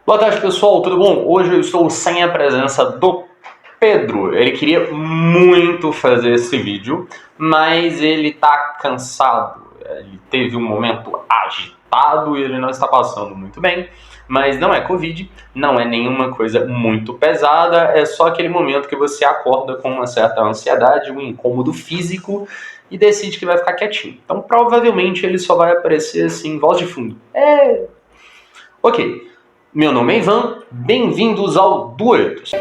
Boa tarde, pessoal, tudo bom? Hoje eu estou sem a presença do Pedro. Ele queria muito fazer esse vídeo, mas ele tá cansado. Ele teve um momento agitado e ele não está passando muito bem. Mas não é Covid, não é nenhuma coisa muito pesada, é só aquele momento que você acorda com uma certa ansiedade, um incômodo físico e decide que vai ficar quietinho. Então provavelmente ele só vai aparecer assim, voz de fundo. Ok. Meu nome é Ivan, bem-vindos ao Duetos.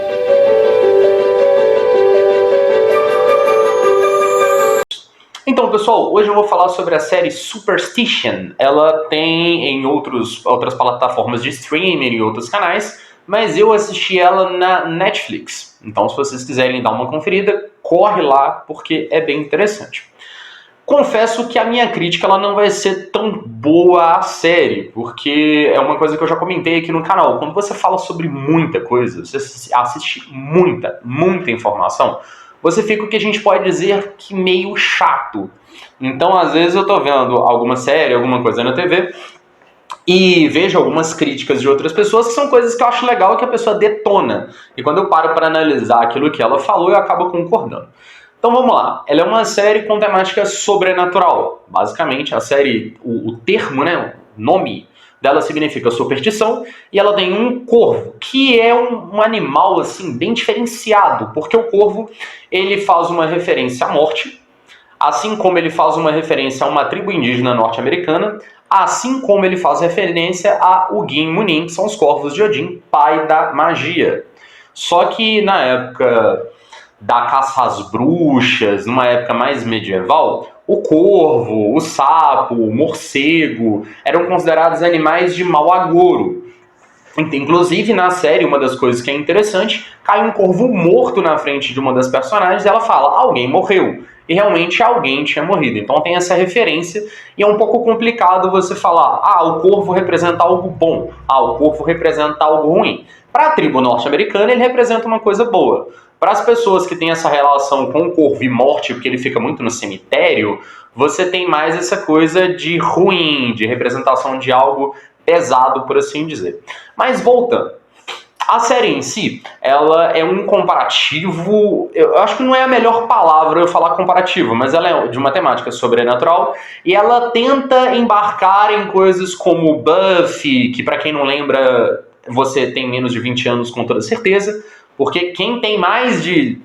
Então, pessoal, hoje eu vou falar sobre a série Superstition. Ela tem em outras plataformas de streaming e outros canais, mas eu assisti ela na Netflix. Então, se vocês quiserem dar uma conferida, corre lá, porque é bem interessante. Confesso que a minha crítica ela não vai ser tão boa à série, porque é uma coisa que eu já comentei aqui no canal. Quando você fala sobre muita coisa, você assiste muita informação, você fica o que a gente pode dizer que meio chato. Então, às vezes eu tô vendo alguma série, alguma coisa na TV, e vejo algumas críticas de outras pessoas que são coisas que eu acho legal e que a pessoa detona. E quando eu paro para analisar aquilo que ela falou, eu acabo concordando. Então vamos lá, ela é uma série com temática sobrenatural. Basicamente, a série, o termo, né, o nome dela significa superstição, e ela tem um corvo, que é um animal assim bem diferenciado, porque o corvo ele faz uma referência à morte, assim como ele faz uma referência a uma tribo indígena norte-americana, assim como ele faz referência a Ugin Munin, que são os corvos de Odin, pai da magia. Só que na época da caça às bruxas, numa época mais medieval, o corvo, o sapo, o morcego eram considerados animais de mau agouro. Inclusive, na série, uma das coisas que é interessante, cai um corvo morto na frente de uma das personagens e ela fala, alguém morreu. E realmente alguém tinha morrido. Então tem essa referência e é um pouco complicado você falar, o corvo representa algo bom, o corvo representa algo ruim. Para a tribo norte-americana, ele representa uma coisa boa. Para as pessoas que têm essa relação com o corvo e morte, porque ele fica muito no cemitério, você tem mais essa coisa de ruim, de representação de algo pesado, por assim dizer. Mas voltando, a série em si, ela é um comparativo, eu acho que não é a melhor palavra eu falar comparativo, mas ela é de uma temática sobrenatural e ela tenta embarcar em coisas como Buffy, que para quem não lembra, você tem menos de 20 anos com toda certeza, porque quem tem mais de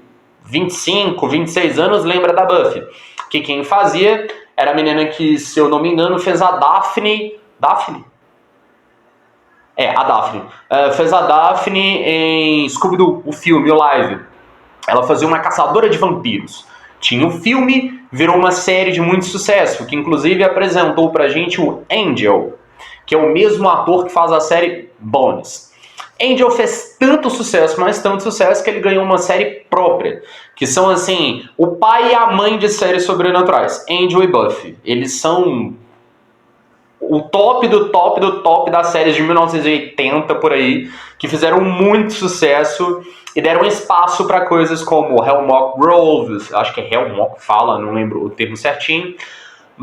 25, 26 anos lembra da Buffy, que quem fazia era a menina que, se eu não me engano, fez a Daphne? A Daphne. Fez a Daphne em Scooby-Doo, o filme, o live. Ela fazia uma caçadora de vampiros. Tinha um filme, virou uma série de muito sucesso, que inclusive apresentou pra gente o Angel, que é o mesmo ator que faz a série Bones. Angel fez tanto sucesso, mas tanto sucesso, que ele ganhou uma série própria, que são assim, o pai e a mãe de séries sobrenaturais, Angel e Buffy. Eles são o top do top das séries de 1980 por aí, que fizeram muito sucesso e deram espaço para coisas como Hemlock Grove, acho que é Hemlock fala, não lembro o termo certinho,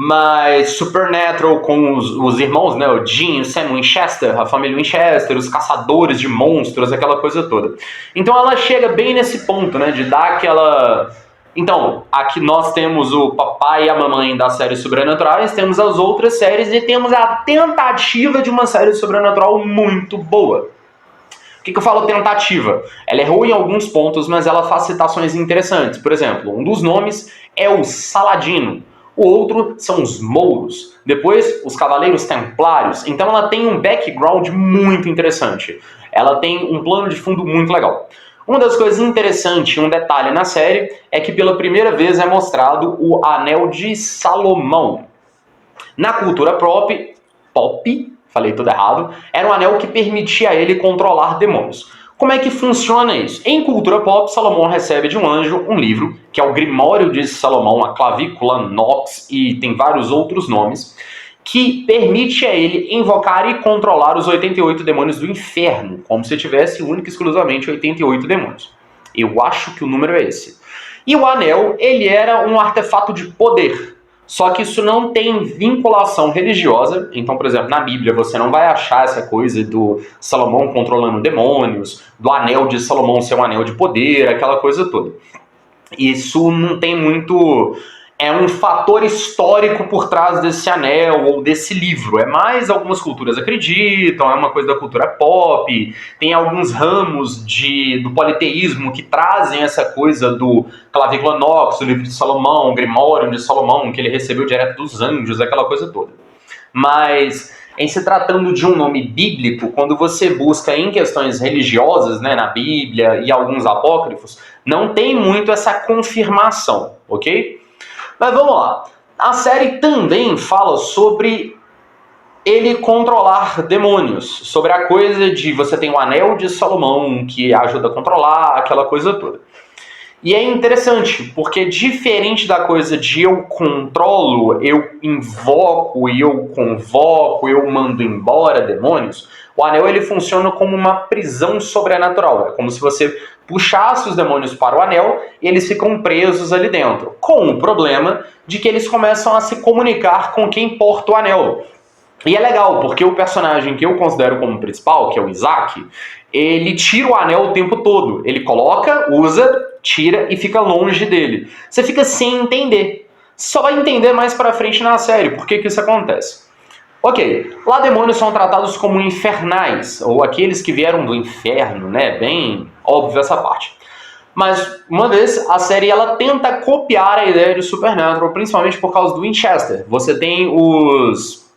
mas Supernatural com os irmãos, né, o Dean, o Sam Winchester, a família Winchester, os caçadores de monstros, aquela coisa toda. Então ela chega bem nesse ponto, né, de dar aquela... Então, aqui nós temos o papai e a mamãe das séries sobrenaturais, temos as outras séries e temos a tentativa de uma série sobrenatural muito boa. O que eu falo tentativa? Ela errou em alguns pontos, mas ela faz citações interessantes. Por exemplo, um dos nomes é o Saladino. O outro são os Mouros. Depois, os Cavaleiros Templários. Então ela tem um background muito interessante. Ela tem um plano de fundo muito legal. Uma das coisas interessantes, um detalhe na série, é que pela primeira vez é mostrado o Anel de Salomão. Na cultura pop, falei tudo errado, era um anel que permitia a ele controlar demônios. Como é que funciona isso? Em cultura pop, Salomão recebe de um anjo um livro, que é o Grimório de Salomão, a Clavícula Nox, e tem vários outros nomes, que permite a ele invocar e controlar os 88 demônios do inferno, como se tivesse única e exclusivamente 88 demônios. Eu acho que o número é esse. E o anel, ele era um artefato de poder. Só que isso não tem vinculação religiosa. Então, por exemplo, na Bíblia você não vai achar essa coisa do Salomão controlando demônios, do anel de Salomão ser um anel de poder, aquela coisa toda. Isso não tem muito... É um fator histórico por trás desse anel ou desse livro. É mais algumas culturas acreditam, é uma coisa da cultura pop, tem alguns ramos do politeísmo que trazem essa coisa do Clavícula Nox, o livro de Salomão, o Grimório de Salomão, que ele recebeu direto dos anjos, aquela coisa toda. Mas, em se tratando de um nome bíblico, quando você busca em questões religiosas, né, na Bíblia e alguns apócrifos, não tem muito essa confirmação, ok? Mas vamos lá. A série também fala sobre ele controlar demônios, sobre a coisa de você tem o anel de Salomão que ajuda a controlar, aquela coisa toda. E é interessante, porque diferente da coisa de eu controlo, eu invoco, eu convoco, eu mando embora demônios, o anel ele funciona como uma prisão sobrenatural. É como se você puxasse os demônios para o anel e eles ficam presos ali dentro. Com o problema de que eles começam a se comunicar com quem porta o anel. E é legal, porque o personagem que eu considero como principal, que é o Isaac, ele tira o anel o tempo todo. Ele coloca, usa, tira e fica longe dele. Você fica sem entender. Só vai entender mais pra frente na série por que isso acontece. Ok, lá demônios são tratados como infernais, ou aqueles que vieram do inferno, né? Bem óbvio essa parte. Mas, uma vez, a série ela tenta copiar a ideia de Supernatural, principalmente por causa do Winchester. Você tem os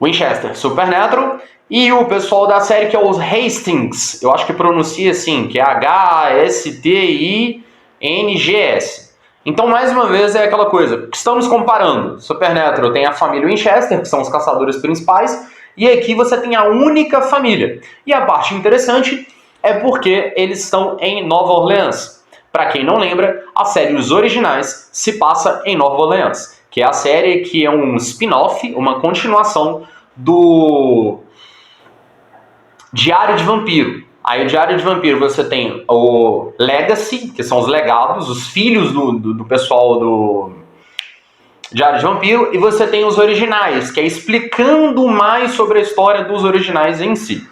Winchester, Supernatural, e o pessoal da série que é os Hastings, eu acho que pronuncia assim, que é H-S-T-I-N-G-S. Então, mais uma vez, é aquela coisa, estamos comparando. Supernatural tem a família Winchester, que são os caçadores principais, e aqui você tem a única família. E a parte interessante é porque eles estão em Nova Orleans. Para quem não lembra, a série Os Originais se passa em Nova Orleans, que é a série que é um spin-off, uma continuação do Diário de Vampiro. Aí o Diário de Vampiro você tem o Legacy, que são os legados, os filhos do pessoal do Diário de Vampiro, e você tem os originais, que é explicando mais sobre a história dos originais em si.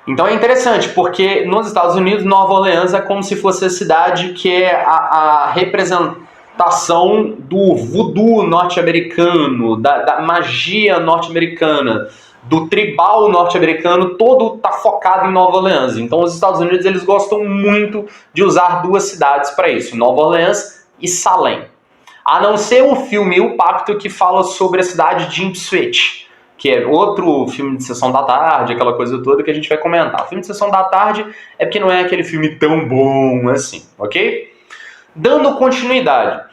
Então é interessante, porque nos Estados Unidos, Nova Orleans é como se fosse a cidade que é a representação do voodoo norte-americano, da magia norte-americana, do tribal norte-americano, todo está focado em Nova Orleans. Então os Estados Unidos eles gostam muito de usar duas cidades para isso, Nova Orleans e Salem. A não ser o filme O Pacto, que fala sobre a cidade de Ipswich, que é outro filme de Sessão da Tarde, aquela coisa toda que a gente vai comentar. O filme de Sessão da Tarde é porque não é aquele filme tão bom assim, ok? Dando continuidade.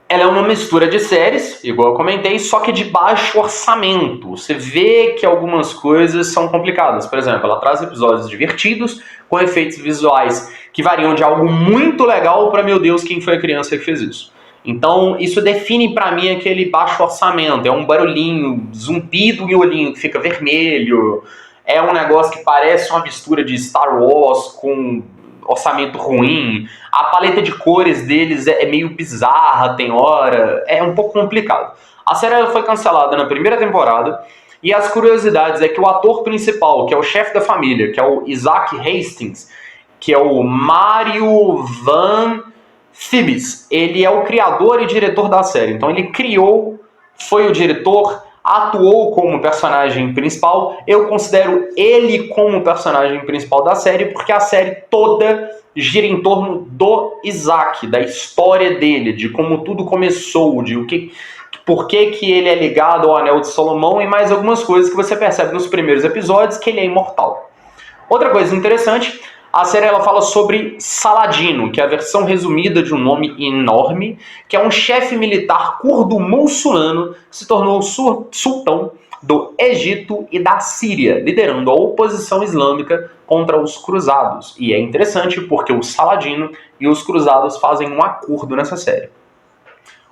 Ela é uma mistura de séries, igual eu comentei, só que de baixo orçamento. Você vê que algumas coisas são complicadas. Por exemplo, ela traz episódios divertidos, com efeitos visuais que variam de algo muito legal para, meu Deus, quem foi a criança que fez isso. Então, isso define pra mim aquele baixo orçamento. É um barulhinho, zumbido e olhinho que fica vermelho. É um negócio que parece uma mistura de Star Wars com orçamento ruim. A paleta de cores deles é meio bizarra, tem hora. É um pouco complicado. A série foi cancelada na primeira temporada. E as curiosidades é que o ator principal, que é o chefe da família, que é o Isaac Hastings, que é o Mario Van Thibes, ele é o criador e diretor da série. Então ele criou, foi o diretor, atuou como personagem principal. Eu considero ele como personagem principal da série, porque a série toda gira em torno do Isaac, da história dele, de como tudo começou, de por que ele é ligado ao Anel de Salomão e mais algumas coisas que você percebe nos primeiros episódios, que ele é imortal. Outra coisa interessante, a série ela fala sobre Saladino, que é a versão resumida de um nome enorme, que é um chefe militar curdo-muçulmano que se tornou sultão do Egito e da Síria, liderando a oposição islâmica contra os cruzados. E é interessante porque o Saladino e os cruzados fazem um acordo nessa série.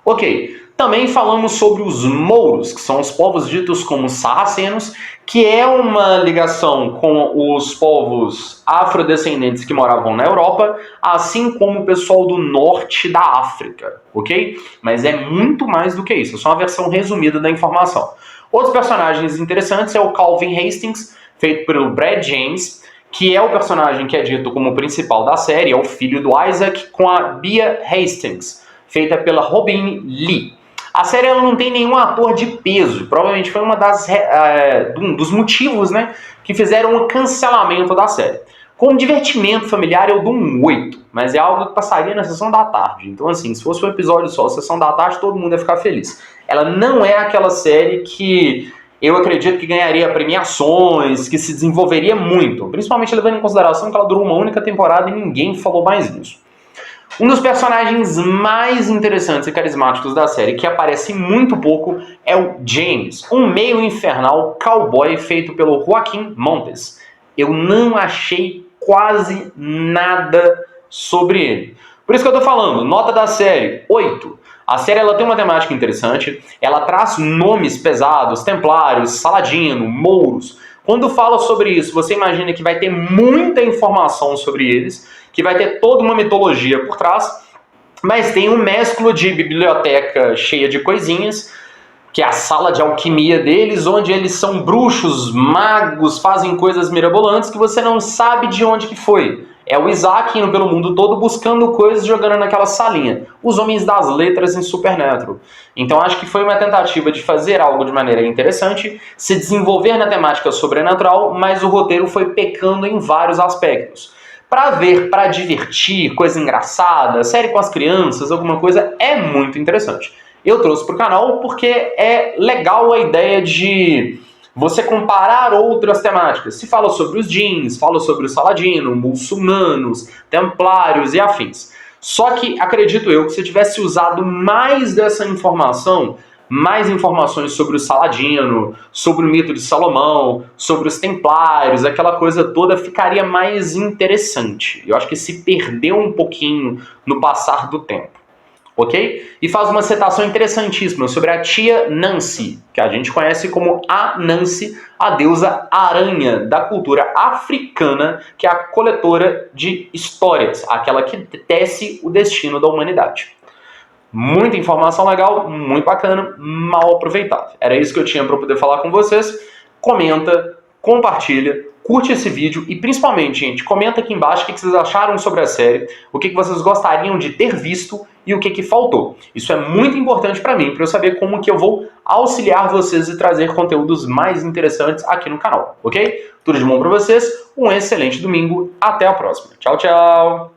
Ok, também falamos sobre os mouros, que são os povos ditos como sarracenos, que é uma ligação com os povos afrodescendentes que moravam na Europa, assim como o pessoal do norte da África, ok? Mas é muito mais do que isso, é só uma versão resumida da informação. Outros personagens interessantes é o Calvin Hastings, feito pelo Brad James, que é o personagem que é dito como o principal da série, é o filho do Isaac, com a Bea Hastings, feita pela Robin Lee. A série ela não tem nenhum ator de peso, provavelmente foi um dos motivos, né, que fizeram o cancelamento da série. Como divertimento familiar eu dou um 8, mas é algo que passaria na sessão da tarde. Então assim, se fosse um episódio só, sessão da tarde, todo mundo ia ficar feliz. Ela não é aquela série que eu acredito que ganharia premiações, que se desenvolveria muito, principalmente levando em consideração que ela durou uma única temporada e ninguém falou mais nisso. Um dos personagens mais interessantes e carismáticos da série, que aparece muito pouco, é o James, um meio infernal cowboy feito pelo Joaquim Montes. Eu não achei quase nada sobre ele. Por isso que eu tô falando, nota da série, 8. A série ela tem uma temática interessante, ela traz nomes pesados, templários, saladino, mouros. Quando fala sobre isso, você imagina que vai ter muita informação sobre eles, que vai ter toda uma mitologia por trás, mas tem um mesclo de biblioteca cheia de coisinhas, que é a sala de alquimia deles, onde eles são bruxos, magos, fazem coisas mirabolantes que você não sabe de onde que foi. É o Isaac indo pelo mundo todo buscando coisas, jogando naquela salinha. Os Homens das Letras em Supernatural. Então acho que foi uma tentativa de fazer algo de maneira interessante, se desenvolver na temática sobrenatural, mas o roteiro foi pecando em vários aspectos. Para ver, para divertir, coisa engraçada, série com as crianças, alguma coisa, é muito interessante. Eu trouxe para o canal porque é legal a ideia de você comparar outras temáticas. Se fala sobre os jeans, fala sobre o Saladino, muçulmanos, templários e afins. Só que acredito eu que se tivesse usado mais dessa informação, mais informações sobre o Saladino, sobre o mito de Salomão, sobre os templários, aquela coisa toda ficaria mais interessante. Eu acho que se perdeu um pouquinho no passar do tempo. Ok? E faz uma citação interessantíssima sobre a tia Nancy, que a gente conhece como a Nancy, a deusa aranha da cultura africana, que é a coletora de histórias, aquela que tece o destino da humanidade. Muita informação legal, muito bacana, mal aproveitado. Era isso que eu tinha para poder falar com vocês. Comenta, compartilha, curte esse vídeo e principalmente, gente, comenta aqui embaixo o que vocês acharam sobre a série, o que vocês gostariam de ter visto e o que faltou. Isso é muito importante para mim, para eu saber como que eu vou auxiliar vocês e trazer conteúdos mais interessantes aqui no canal, ok? Tudo de bom para vocês, um excelente domingo, até a próxima. Tchau, tchau!